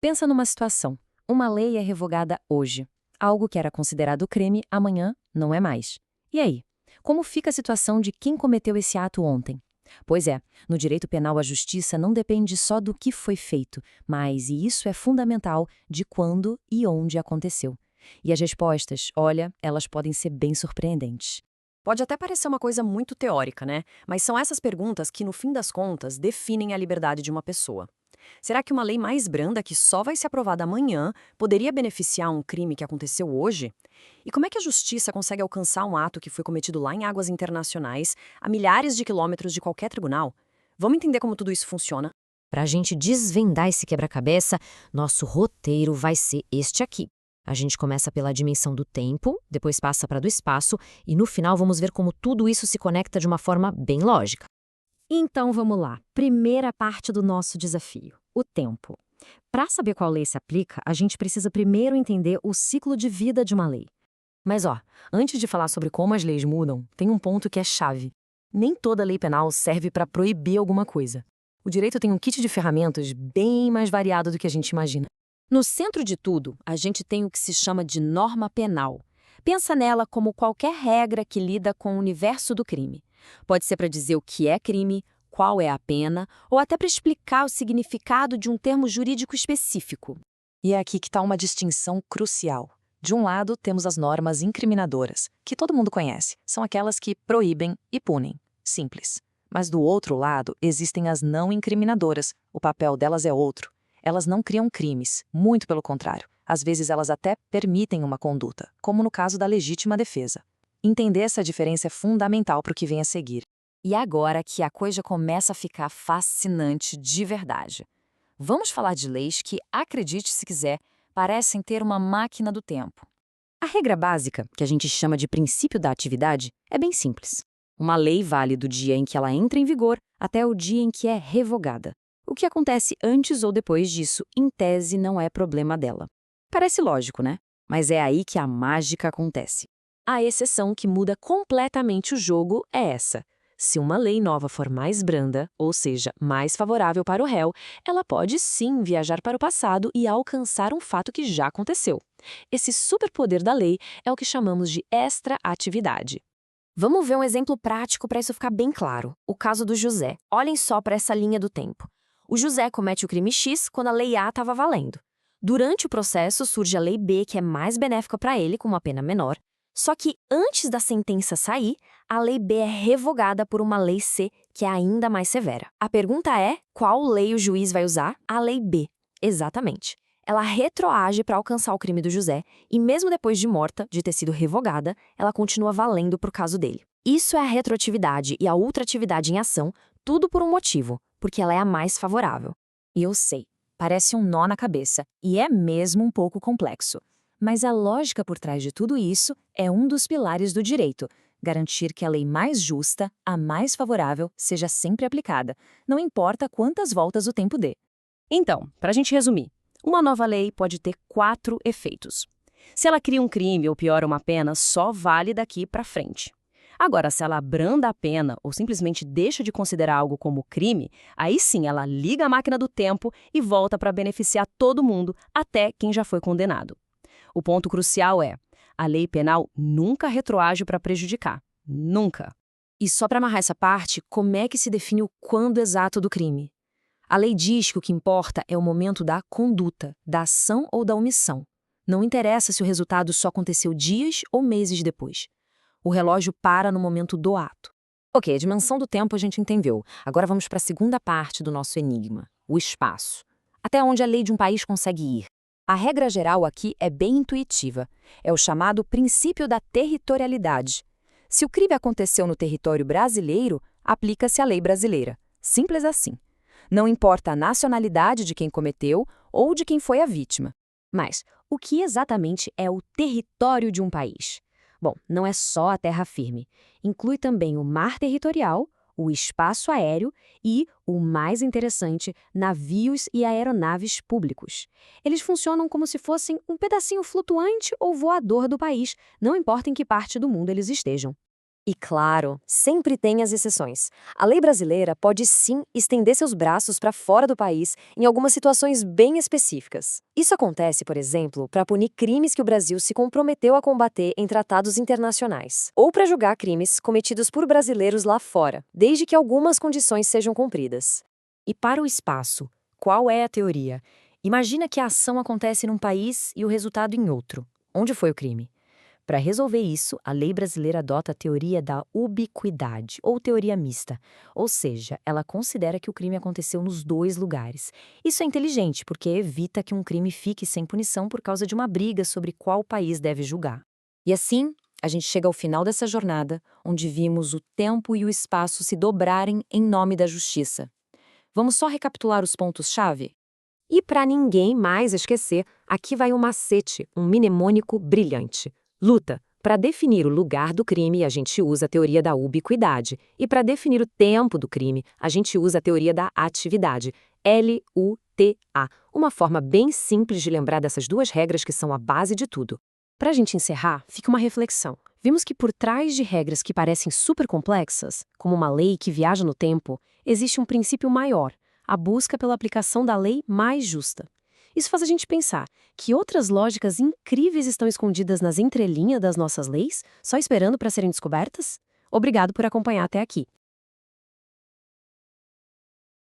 Pensa numa situação. Uma lei é revogada hoje. Algo que era considerado crime, amanhã não é mais. E aí? Como fica a situação de quem cometeu esse ato ontem? Pois é, no direito penal a justiça não depende só do que foi feito, mas, e isso é fundamental, de quando e onde aconteceu. E as respostas, olha, elas podem ser bem surpreendentes. Pode até parecer uma coisa muito teórica, né? Mas são essas perguntas que, no fim das contas, definem a liberdade de uma pessoa. Será que uma lei mais branda, que só vai ser aprovada amanhã, poderia beneficiar um crime que aconteceu hoje? E como é que a justiça consegue alcançar um ato que foi cometido lá em águas internacionais, a milhares de quilômetros de qualquer tribunal? Vamos entender como tudo isso funciona? Para a gente desvendar esse quebra-cabeça, nosso roteiro vai ser este aqui. A gente começa pela dimensão do tempo, depois passa para do espaço e no final vamos ver como tudo isso se conecta de uma forma bem lógica. Então vamos lá. Primeira parte do nosso desafio: o tempo. Para saber qual lei se aplica, a gente precisa primeiro entender o ciclo de vida de uma lei. Mas antes de falar sobre como as leis mudam, tem um ponto que é chave. Nem toda lei penal serve para proibir alguma coisa. O direito tem um kit de ferramentas bem mais variado do que a gente imagina. No centro de tudo, a gente tem o que se chama de norma penal. Pensa nela como qualquer regra que lida com o universo do crime. Pode ser para dizer o que é crime, qual é a pena, ou até para explicar o significado de um termo jurídico específico. E é aqui que está uma distinção crucial. De um lado, temos as normas incriminadoras, que todo mundo conhece. São aquelas que proíbem e punem. Simples. Mas do outro lado, existem as não incriminadoras. O papel delas é outro. Elas não criam crimes, muito pelo contrário. Às vezes elas até permitem uma conduta, como no caso da legítima defesa. Entender essa diferença é fundamental para o que vem a seguir. E agora que a coisa começa a ficar fascinante de verdade. Vamos falar de leis que, acredite se quiser, parecem ter uma máquina do tempo. A regra básica, que a gente chama de princípio da atividade, é bem simples. Uma lei vale do dia em que ela entra em vigor até o dia em que é revogada. O que acontece antes ou depois disso, em tese, não é problema dela. Parece lógico, né? Mas é aí que a mágica acontece. A exceção que muda completamente o jogo é essa. Se uma lei nova for mais branda, ou seja, mais favorável para o réu, ela pode sim viajar para o passado e alcançar um fato que já aconteceu. Esse superpoder da lei é o que chamamos de extra-atividade. Vamos ver um exemplo prático para isso ficar bem claro. O caso do José. Olhem só para essa linha do tempo. O José comete o crime X quando a lei A estava valendo. Durante o processo surge a lei B, que é mais benéfica para ele, com uma pena menor. Só que antes da sentença sair, a lei B é revogada por uma lei C, que é ainda mais severa. A pergunta é, qual lei o juiz vai usar? A lei B. Exatamente. Ela retroage para alcançar o crime do José e mesmo depois de morta, de ter sido revogada, ela continua valendo para o caso dele. Isso é a retroatividade e a ultratividade em ação, tudo por um motivo, porque ela é a mais favorável. E eu sei, parece um nó na cabeça, e é mesmo um pouco complexo. Mas a lógica por trás de tudo isso é um dos pilares do direito, garantir que a lei mais justa, a mais favorável, seja sempre aplicada, não importa quantas voltas o tempo dê. Então, para a gente resumir, uma nova lei pode ter 4 efeitos. Se ela cria um crime ou piora uma pena, só vale daqui para frente. Agora, se ela abranda a pena ou simplesmente deixa de considerar algo como crime, aí sim ela liga a máquina do tempo e volta para beneficiar todo mundo, até quem já foi condenado. O ponto crucial é, a lei penal nunca retroage para prejudicar. Nunca. E só para amarrar essa parte, como é que se define o quando exato do crime? A lei diz que o que importa é o momento da conduta, da ação ou da omissão. Não interessa se o resultado só aconteceu dias ou meses depois. O relógio para no momento do ato. Ok, a dimensão do tempo a gente entendeu. Agora vamos para a segunda parte do nosso enigma, o espaço. Até onde a lei de um país consegue ir. A regra geral aqui é bem intuitiva. É o chamado princípio da territorialidade. Se o crime aconteceu no território brasileiro, aplica-se a lei brasileira. Simples assim. Não importa a nacionalidade de quem cometeu ou de quem foi a vítima. Mas o que exatamente é o território de um país? Bom, não é só a terra firme. Inclui também o mar territorial, o espaço aéreo e, o mais interessante, navios e aeronaves públicos. Eles funcionam como se fossem um pedacinho flutuante ou voador do país, não importa em que parte do mundo eles estejam. E claro, sempre tem as exceções. A lei brasileira pode sim estender seus braços para fora do país em algumas situações bem específicas. Isso acontece, por exemplo, para punir crimes que o Brasil se comprometeu a combater em tratados internacionais, ou para julgar crimes cometidos por brasileiros lá fora, desde que algumas condições sejam cumpridas. E para o espaço, qual é a teoria? Imagina que a ação acontece num país e o resultado em outro. Onde foi o crime? Para resolver isso, a lei brasileira adota a teoria da ubiquidade, ou teoria mista, ou seja, ela considera que o crime aconteceu nos dois lugares. Isso é inteligente, porque evita que um crime fique sem punição por causa de uma briga sobre qual país deve julgar. E assim, a gente chega ao final dessa jornada, onde vimos o tempo e o espaço se dobrarem em nome da justiça. Vamos só recapitular os pontos-chave? E para ninguém mais esquecer, aqui vai um macete, um mnemônico brilhante. Luta. Para definir o lugar do crime, a gente usa a teoria da ubiquidade. E para definir o tempo do crime, a gente usa a teoria da atividade. LUTA. Uma forma bem simples de lembrar dessas duas regras que são a base de tudo. Para a gente encerrar, fica uma reflexão. Vimos que por trás de regras que parecem super complexas, como uma lei que viaja no tempo, existe um princípio maior, a busca pela aplicação da lei mais justa. Isso faz a gente pensar que outras lógicas incríveis estão escondidas nas entrelinhas das nossas leis, só esperando para serem descobertas? Obrigado por acompanhar até aqui.